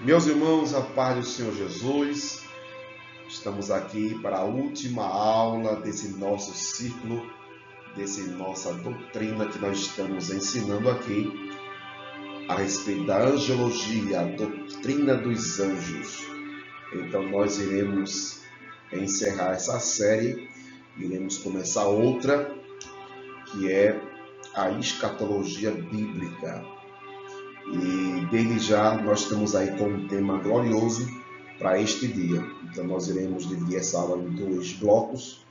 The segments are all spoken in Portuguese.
Meus irmãos, a paz do Senhor Jesus, estamos aqui para a última aula desse nosso ciclo, dessa nossa doutrina que nós estamos ensinando aqui a respeito da angelologia, a doutrina dos anjos. Então nós iremos encerrar essa série, iremos começar outra, que é a escatologia bíblica. E desde já nós estamos aí com um tema glorioso para este dia. Então nós iremos dividir essa aula em dois blocos.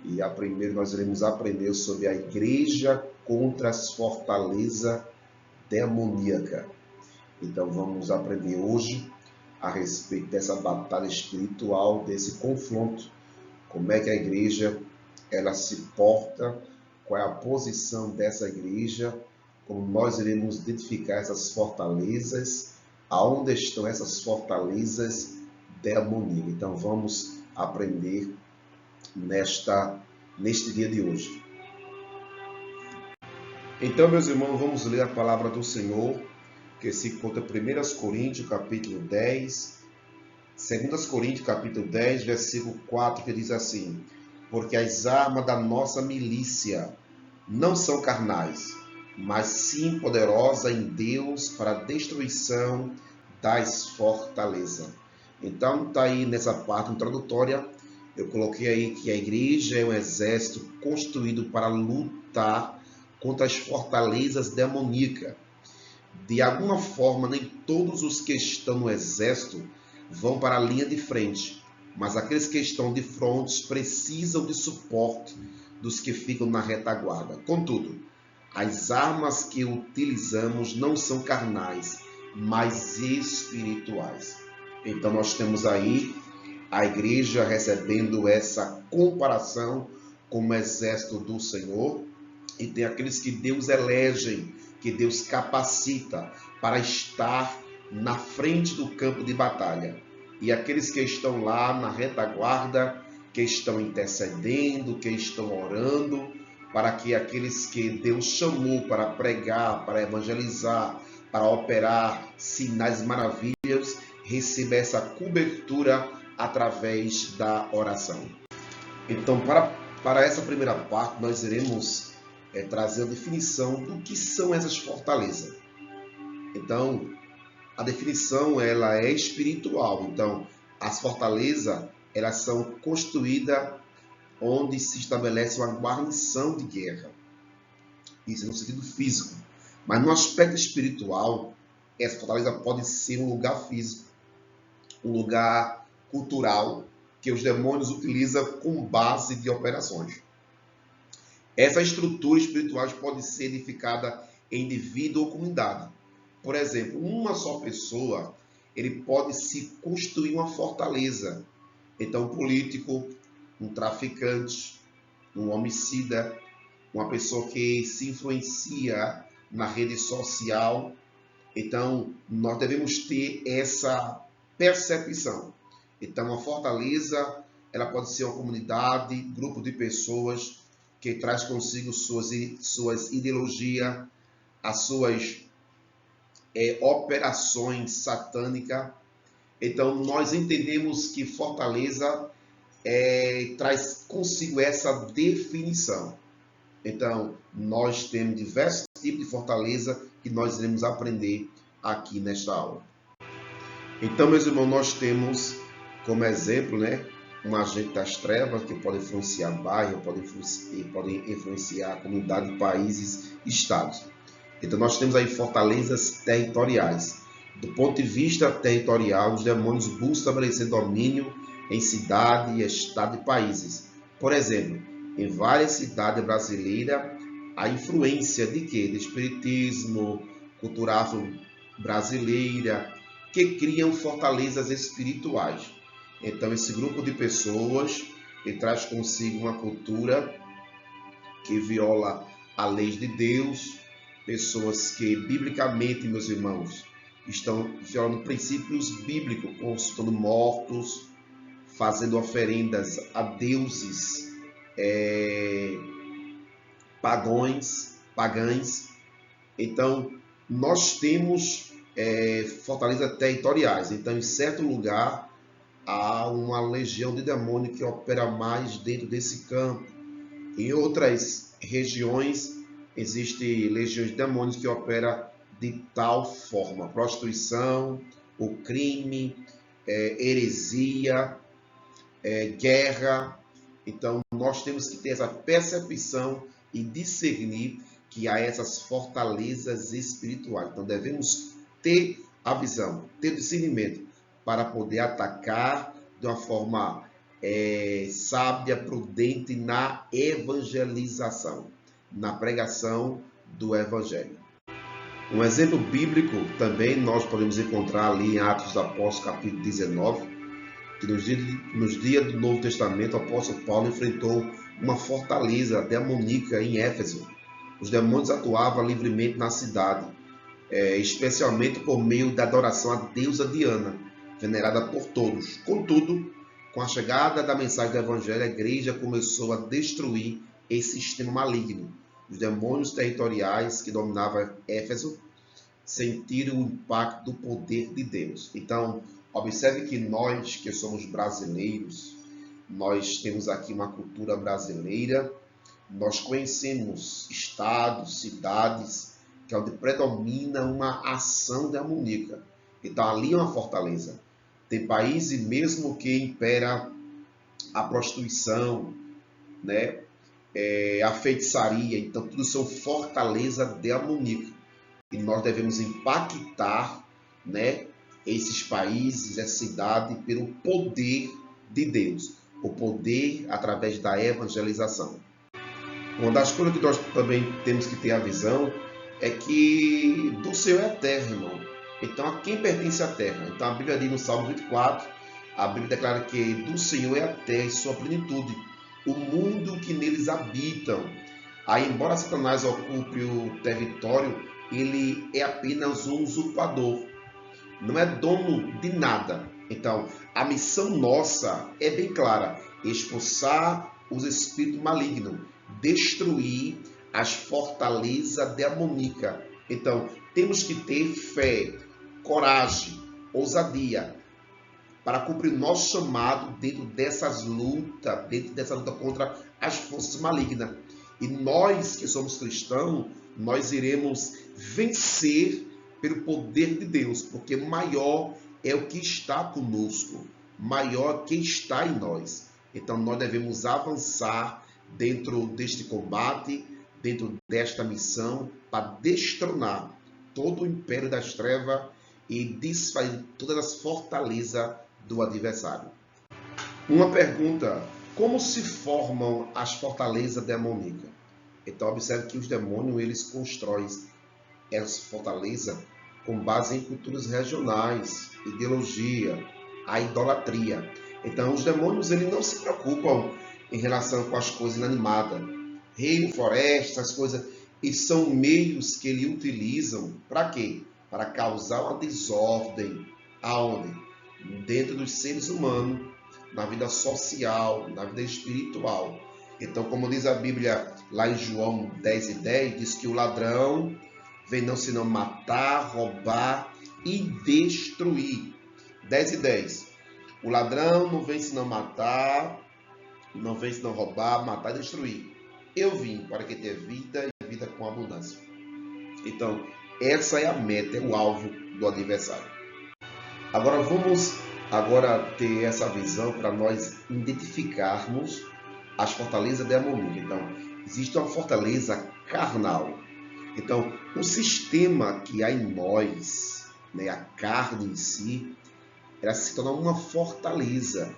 E a primeiro nós iremos aprender sobre a igreja contra as fortalezas demoníacas. Então vamos aprender hoje a respeito dessa batalha espiritual, desse confronto, como é que a igreja ela se porta, qual é a posição dessa igreja, como nós iremos identificar essas fortalezas, aonde estão essas fortalezas demoníacas. Então vamos aprender neste dia de hoje. Então, meus irmãos, vamos ler a palavra do Senhor, que se encontra em 1 Coríntios, capítulo 10, 2 Coríntios, capítulo 10, versículo 4, que diz assim: porque as armas da nossa milícia não são carnais, mas sim poderosa em Deus para a destruição das fortalezas. Então está aí nessa parte introdutória, eu coloquei aí que a igreja é um exército construído para lutar contra as fortalezas demoníacas. De alguma forma, nem todos os que estão no exército vão para a linha de frente, mas aqueles que estão de frontes precisam de suporte dos que ficam na retaguarda. Contudo, as armas que utilizamos não são carnais, mas espirituais. Então nós temos aí a igreja recebendo essa comparação como exército do Senhor, e tem aqueles que Deus elege, que Deus capacita para estar na frente do campo de batalha. E aqueles que estão lá na retaguarda, que estão intercedendo, que estão orando, para que aqueles que Deus chamou para pregar, para evangelizar, para operar sinais e maravilhas, recebam essa cobertura através da oração. Então, para essa primeira parte, nós iremos trazer a definição do que são essas fortalezas. Então, a definição ela é espiritual. Então, as fortalezas elas são construídas onde se estabelece uma guarnição de guerra. Isso no sentido físico. Mas no aspecto espiritual, essa fortaleza pode ser um lugar físico, um lugar cultural que os demônios utilizam como base de operações. Essa estrutura espiritual pode ser edificada em indivíduo ou comunidade. Por exemplo, uma só pessoa, ele pode se construir uma fortaleza. Então, um político, um traficante, um homicida, uma pessoa que se influencia na rede social. Então, nós devemos ter essa percepção. Então, a fortaleza, ela pode ser uma comunidade, grupo de pessoas que traz consigo suas ideologias, as suas operações satânicas. Então, nós entendemos que fortaleza traz consigo essa definição. Então, nós temos diversos tipos de fortaleza que nós iremos aprender aqui nesta aula. Então, meus irmãos, nós temos como exemplo, um agente das trevas que pode influenciar bairro, pode influenciar comunidade, países, estados. Então, nós temos aí fortalezas territoriais. Do ponto de vista territorial, os demônios buscam estabelecer domínio em cidade, estado e países. Por exemplo, em várias cidades brasileiras, a influência de quê? De espiritismo, cultura afro-brasileira, que criam fortalezas espirituais. Então, esse grupo de pessoas que traz consigo uma cultura que viola a lei de Deus, pessoas que, biblicamente, meus irmãos, estão violando princípios bíblicos, consultando mortos, fazendo oferendas a deuses pagãs. Então, nós temos fortalezas territoriais. Então, em certo lugar, há uma legião de demônio que opera mais dentro desse campo. Em outras regiões, existem legiões de demônios que operam de tal forma. Prostituição, o crime, heresia, guerra. Então, nós temos que ter essa percepção e discernir que há essas fortalezas espirituais. Então, devemos ter a visão, ter o discernimento para poder atacar de uma forma sábia, prudente na evangelização, na pregação do evangelho. Um exemplo bíblico também nós podemos encontrar ali em Atos dos Apóstolos, capítulo 19, que nos dias do Novo Testamento, o apóstolo Paulo enfrentou uma fortaleza demoníaca em Éfeso. Os demônios atuavam livremente na cidade, especialmente por meio da adoração à deusa Diana, venerada por todos. Contudo, com a chegada da mensagem do Evangelho, a igreja começou a destruir esse sistema maligno. Os demônios territoriais que dominavam Éfeso sentiram o impacto do poder de Deus. Então, observe que nós, que somos brasileiros, nós temos aqui uma cultura brasileira, nós conhecemos estados, cidades, que é onde predomina uma ação demoníaca. Então, ali é uma fortaleza. Tem países mesmo que impera a prostituição, né? A feitiçaria. Então, tudo são fortaleza demoníaca. E nós devemos impactar, né, esses países, essa cidade, pelo poder de Deus. O poder através da evangelização. Uma das coisas que nós também temos que ter a visão é que do Senhor é a terra, irmão. Então, a quem pertence a terra? Então, a Bíblia diz no Salmo 24, a Bíblia declara que do Senhor é a terra e sua plenitude, o mundo que neles habitam. Aí, embora Satanás ocupe o território, ele é apenas um usurpador, não é dono de nada. Então, a missão nossa é bem clara: expulsar os espíritos malignos, destruir as fortalezas demoníacas. Então, temos que ter fé, coragem, ousadia para cumprir nosso chamado dentro dessa luta contra as forças malignas. E nós que somos cristãos, nós iremos vencer pelo poder de Deus, porque maior é o que está conosco, maior é o que está em nós. Então nós devemos avançar dentro deste combate, dentro desta missão, para destronar todo o império das trevas e desfazer todas as fortalezas do adversário. Uma pergunta: como se formam as fortalezas demoníacas? Então observe que os demônios eles constroem essa fortaleza com base em culturas regionais, ideologia, a idolatria. Então os demônios eles não se preocupam em relação com as coisas inanimadas, reino, floresta, as coisas, e são meios que eles utilizam para quê? Para causar uma desordem. Aonde? Dentro dos seres humanos, na vida social, na vida espiritual. Então, como diz a Bíblia lá em João 10:10, diz que o ladrão vem não senão matar, roubar e destruir. 10:10. O ladrão não vem senão matar, não vem senão roubar, matar e destruir. Eu vim para que tenha vida e vida com abundância. Então, essa é a meta, é o alvo do adversário. Agora vamos ter essa visão para nós identificarmos as fortalezas demoníacas. Então, existe uma fortaleza carnal. Então, o sistema que há em nós, né, a carne em si, ela se torna uma fortaleza.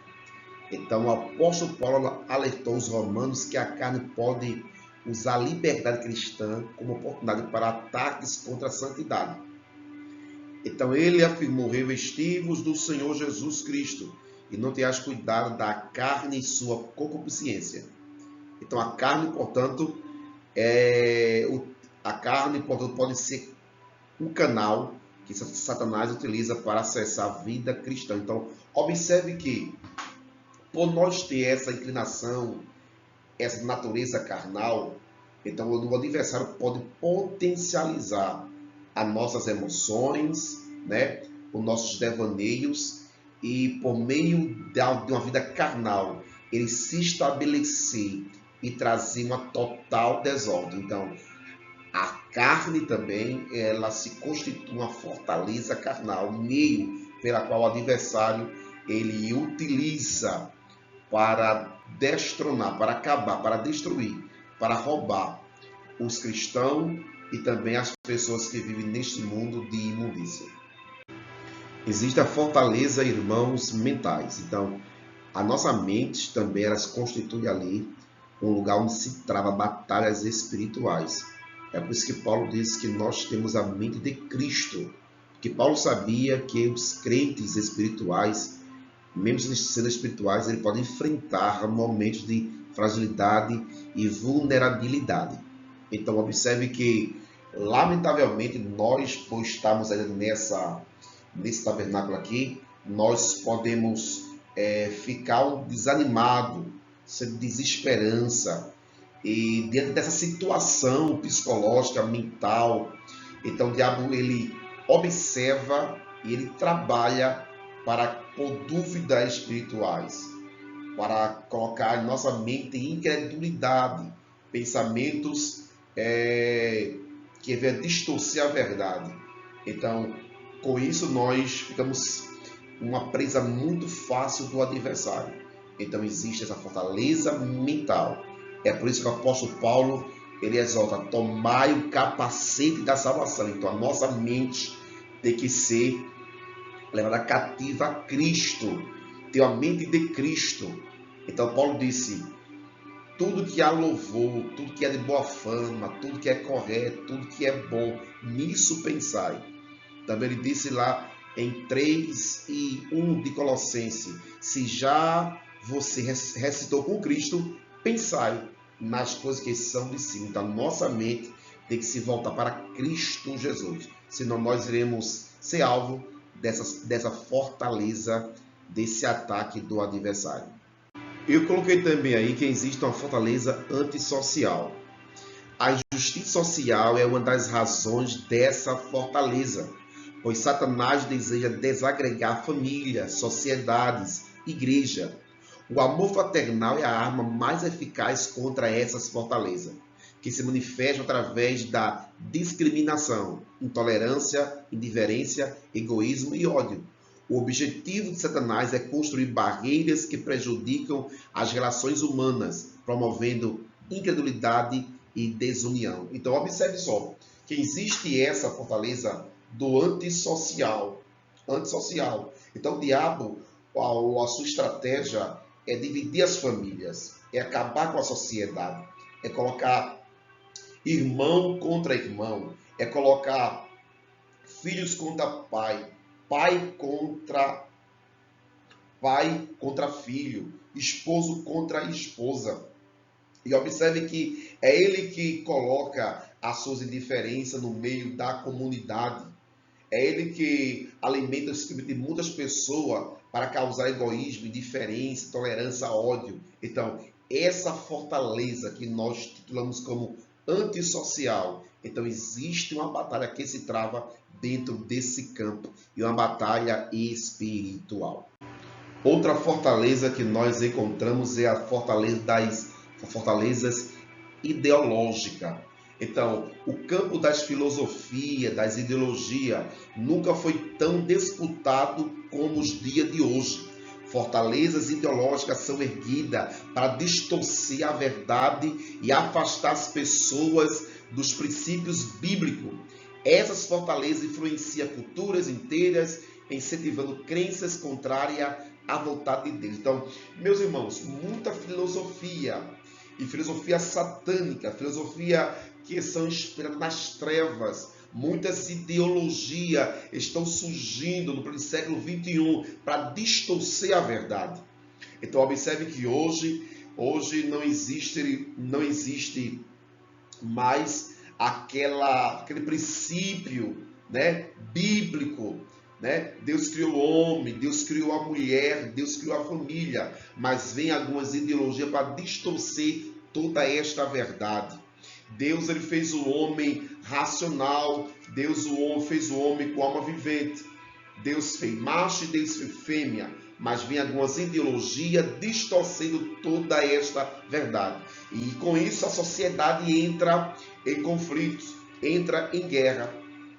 Então, o apóstolo Paulo alertou os romanos que a carne pode usar a liberdade cristã como oportunidade para ataques contra a santidade. Então ele afirmou: revesti-vos do Senhor Jesus Cristo e não tenhas cuidado da carne e sua concupiscência. Então a carne, portanto, pode ser um canal que Satanás utiliza para acessar a vida cristã. Então observe que, por nós ter essa inclinação, essa natureza carnal, então o adversário pode potencializar as nossas emoções, né, os nossos devaneios e por meio de uma vida carnal, ele se estabelecer e trazer uma total desordem. Então, a carne também, ela se constitui uma fortaleza carnal, meio pela qual o adversário ele utiliza para destronar, para acabar, para destruir, para roubar os cristãos e também as pessoas que vivem neste mundo de imundícia. Existe a fortaleza, irmãos, mentais. Então, a nossa mente também ela se constitui ali um lugar onde se trava batalhas espirituais. É por isso que Paulo diz que nós temos a mente de Cristo. Que Paulo sabia que os crentes espirituais, mesmo sendo espirituais, eles podem enfrentar momentos de fragilidade e vulnerabilidade. Então, observe que, lamentavelmente, nós, por estarmos ainda nesse tabernáculo aqui, nós podemos ficar desanimado, ser desesperança, e diante dessa situação psicológica, mental, então o diabo ele observa e ele trabalha para pôr dúvidas espirituais, para colocar em nossa mente incredulidade, pensamentos que venham distorcer a verdade. Então, com isso nós ficamos uma presa muito fácil do adversário. Então existe essa fortaleza mental. É por isso que o apóstolo Paulo ele exalta: tomai o capacete da salvação. Então a nossa mente tem que ser levada cativa a Cristo, ter a mente de Cristo. Então Paulo disse: tudo que há louvor, tudo que é de boa fama, tudo que é correto, tudo que é bom, nisso pensai. Também ele disse lá em 3:1 de Colossenses: se já você ressuscitou com Cristo, pensai nas coisas que são de cima. Então, a nossa mente tem que se voltar para Cristo Jesus. Senão nós iremos ser alvo dessa fortaleza, desse ataque do adversário. Eu coloquei também aí que existe uma fortaleza antissocial. A injustiça social é uma das razões dessa fortaleza, pois Satanás deseja desagregar família, sociedades, igreja. O amor fraternal é a arma mais eficaz contra essas fortalezas, que se manifesta através da discriminação, intolerância, indiferença, egoísmo e ódio. O objetivo de Satanás é construir barreiras que prejudicam as relações humanas, promovendo incredulidade e desunião. Então, observe só que existe essa fortaleza do antissocial. Então, o diabo, a sua estratégia é dividir as famílias, é acabar com a sociedade, é colocar irmão contra irmão, é colocar filhos contra pai, pai contra filho, esposo contra esposa. E observe que é ele que coloca as suas indiferenças no meio da comunidade. É ele que alimenta o espírito de muitas pessoas para causar egoísmo, indiferença, tolerância, ódio. Então, essa fortaleza que nós titulamos como antissocial. Então, existe uma batalha que se trava dentro desse campo e uma batalha espiritual. Outra fortaleza que nós encontramos é a fortaleza das fortalezas ideológicas. Então, o campo das filosofias, das ideologias, nunca foi tão disputado como os dias de hoje. Fortalezas ideológicas são erguidas para distorcer a verdade e afastar as pessoas dos princípios bíblicos. Essas fortalezas influenciam culturas inteiras, incentivando crenças contrárias à vontade de Deus. Então, meus irmãos, muita filosofia, e filosofia satânica, filosofia que são inspiradas nas trevas, muitas ideologias estão surgindo no século XXI para distorcer a verdade. Então observe que hoje não existe mais aquele princípio, né, bíblico. Deus criou o homem, Deus criou a mulher, Deus criou a família, mas vem algumas ideologias para distorcer toda esta verdade. Deus ele fez o homem racional, Deus fez o homem com alma vivente, Deus fez macho e Deus fez fêmea, mas vem algumas ideologias distorcendo toda esta verdade. E com isso a sociedade entra em conflitos, entra em guerra.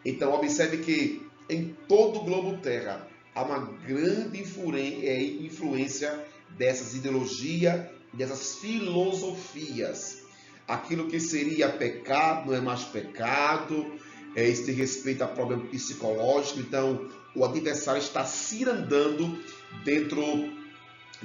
Então observe que em todo o globo terra há uma grande influência dessas ideologias, dessas filosofias. Aquilo que seria pecado não é mais pecado, isso tem respeito a problema psicológico. Então o adversário está cirandando dentro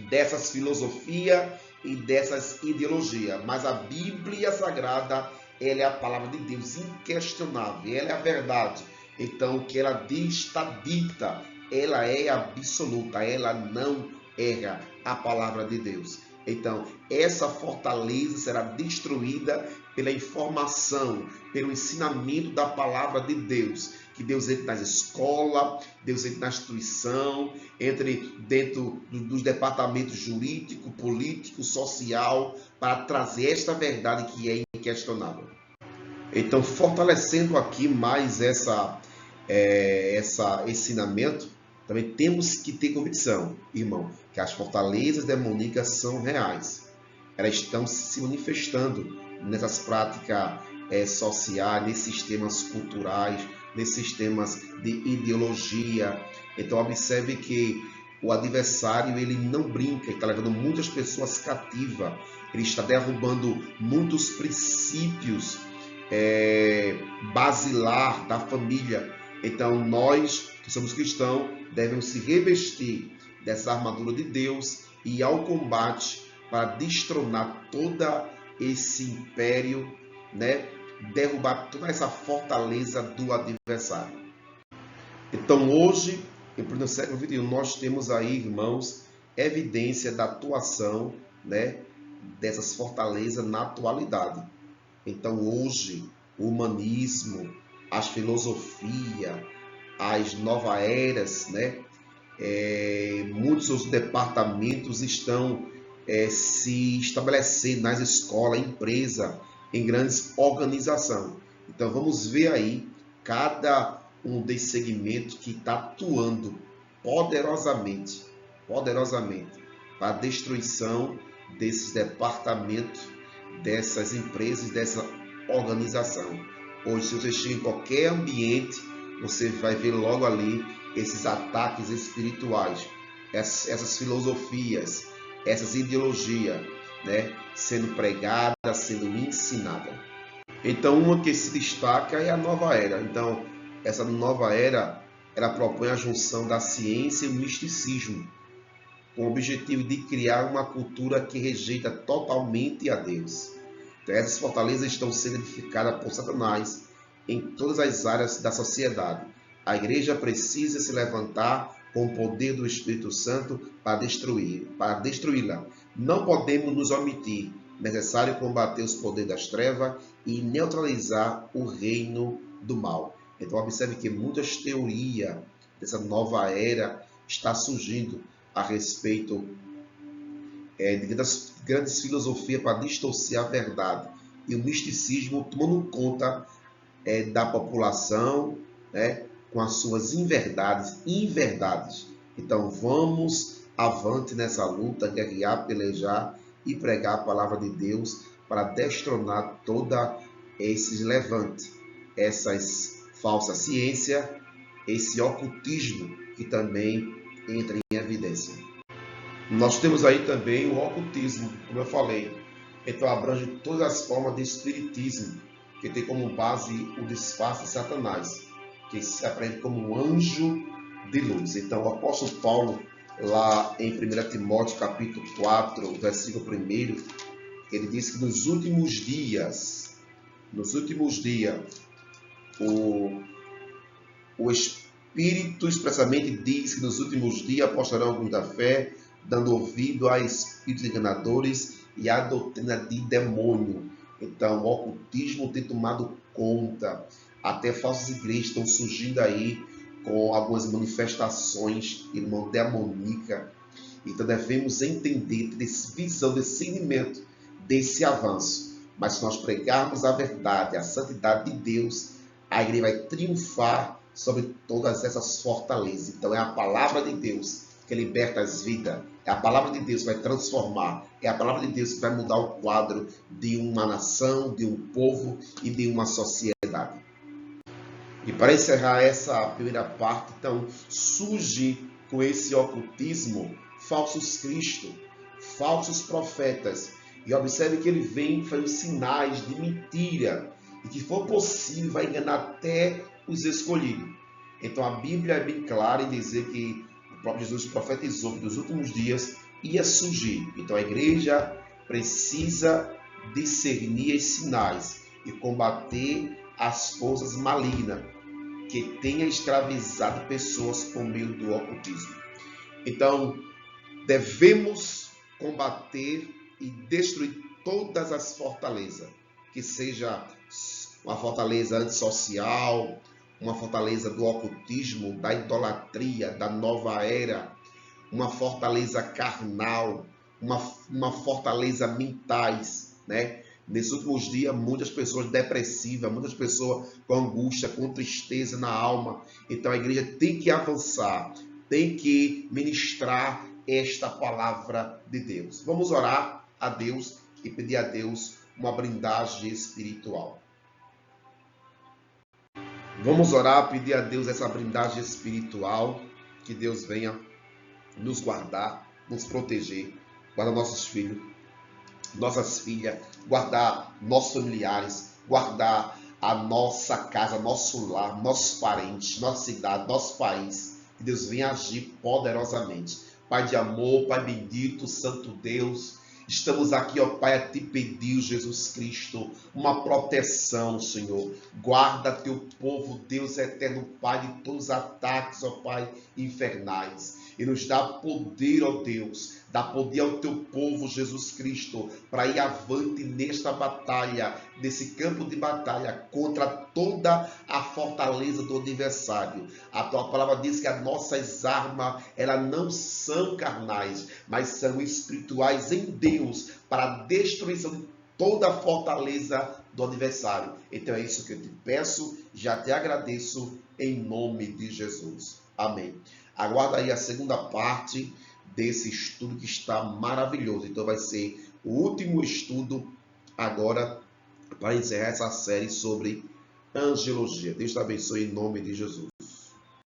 dessas filosofias e dessas ideologias. Mas a Bíblia Sagrada, ela é a palavra de Deus inquestionável, ela é a verdade. Então o que ela diz está dita, ela é absoluta, ela não erra, a palavra de Deus. Então essa fortaleza será destruída pela informação, pelo ensinamento da palavra de Deus. Que Deus entre nas escolas, Deus entre na instituição, entre dentro dos departamentos jurídico, político, social, para trazer esta verdade que é inquestionável. Então, fortalecendo aqui mais esse ensinamento, também temos que ter convicção, irmão, que as fortalezas demoníacas são reais. Elas estão se manifestando nessas práticas sociais, nesses sistemas culturais, nesses sistemas de ideologia. Então observe que o adversário, ele não brinca, ele está levando muitas pessoas cativas, ele está derrubando muitos princípios basilar da família. Então nós que somos cristãos devemos se revestir dessa armadura de Deus e ir ao combate para destronar todo esse império, né? Derrubar toda essa fortaleza do adversário. Então hoje, em pleno século XXI, nós temos aí, irmãos, evidência da atuação, né, dessas fortalezas na atualidade. Então hoje, o humanismo, as filosofias, as novas eras, né, muitos outros departamentos estão se estabelecendo nas escolas, empresas, em grandes organizações. Então vamos ver aí cada um desses segmentos que está atuando poderosamente para a destruição desses departamentos, dessas empresas, dessa organização. Hoje, se você chega em qualquer ambiente, você vai ver logo ali esses ataques espirituais, essas filosofias, essas ideologias, né, sendo pregada, sendo ensinada. Então, uma que se destaca é a nova era. Então, essa nova era, ela propõe a junção da ciência e o misticismo, com o objetivo de criar uma cultura que rejeita totalmente a Deus. Então, essas fortalezas estão sendo edificadas por Satanás em todas as áreas da sociedade. A igreja precisa se levantar com o poder do Espírito Santo para destruí-la. Não podemos nos omitir. É necessário combater os poderes das trevas e neutralizar o reino do mal. Então observe que muitas teorias dessa nova era está surgindo a respeito das grandes filosofias para distorcer a verdade. E o misticismo tomando conta da população, né, com as suas inverdades. Então vamos avante nessa luta, guerrear, pelejar e pregar a palavra de Deus para destronar toda esses levantes, essas falsas ciências, esse ocultismo que também entra em evidência. Nós temos aí também o ocultismo, como eu falei. Então abrange todas as formas de espiritismo, que tem como base o disfarce de Satanás, que se aprende como um anjo de luz. Então o apóstolo Paulo, lá em 1 Timóteo capítulo 4, versículo 1, ele diz que nos últimos dias, o Espírito expressamente diz que nos últimos dias apostarão alguns da fé, dando ouvido a espíritos enganadores e a doutrina de demônio. Então o ocultismo tem tomado conta, até falsas igrejas estão surgindo aí com algumas manifestações, irmão, demoníaca. Então devemos entender, ter visão, discernimento desse avanço. Mas se nós pregarmos a verdade, a santidade de Deus, a igreja vai triunfar sobre todas essas fortalezas. Então é a palavra de Deus que liberta as vidas. É a palavra de Deus que vai transformar. É a palavra de Deus que vai mudar o quadro de uma nação, de um povo e de uma sociedade. E para encerrar essa primeira parte, então, surge com esse ocultismo falsos cristos, falsos profetas. E observe que ele vem fazendo sinais de mentira. E que for possível, vai enganar até os escolhidos. Então a Bíblia é bem clara em dizer que o próprio Jesus profetizou que nos últimos dias ia surgir. Então a igreja precisa discernir os sinais e combater as forças malignas que tenha escravizado pessoas por meio do ocultismo. Então, devemos combater e destruir todas as fortalezas, que seja uma fortaleza antissocial, uma fortaleza do ocultismo, da idolatria, da nova era, uma fortaleza carnal, uma fortaleza mentais, né? Nesses últimos dias, muitas pessoas depressivas, muitas pessoas com angústia, com tristeza na alma. Então a igreja tem que avançar, tem que ministrar esta palavra de Deus. Vamos orar a Deus e pedir a Deus uma blindagem espiritual. Vamos orar, pedir a Deus essa blindagem espiritual, que Deus venha nos guardar, nos proteger, guardar nossos filhos, nossas filhas, guardar nossos familiares, guardar a nossa casa, nosso lar, nossos parentes, nossa cidade, nosso país. Que Deus venha agir poderosamente. Pai de amor, Pai bendito, Santo Deus, estamos aqui, ó Pai, a te pedir, Jesus Cristo, uma proteção, Senhor. Guarda teu povo, Deus eterno, Pai, de todos os ataques, ó Pai, infernais. E nos dá poder, ó Deus, dá poder ao teu povo, Jesus Cristo, para ir avante nesta batalha, nesse campo de batalha, contra toda a fortaleza do adversário. A tua palavra diz que as nossas armas, elas não são carnais, mas são espirituais em Deus, para a destruição de toda a fortaleza do adversário. Então é isso que eu te peço, já te agradeço, em nome de Jesus. Amém. Aguarda aí a segunda parte desse estudo que está maravilhoso. Então vai ser o último estudo agora para encerrar essa série sobre angelologia. Deus te abençoe em nome de Jesus.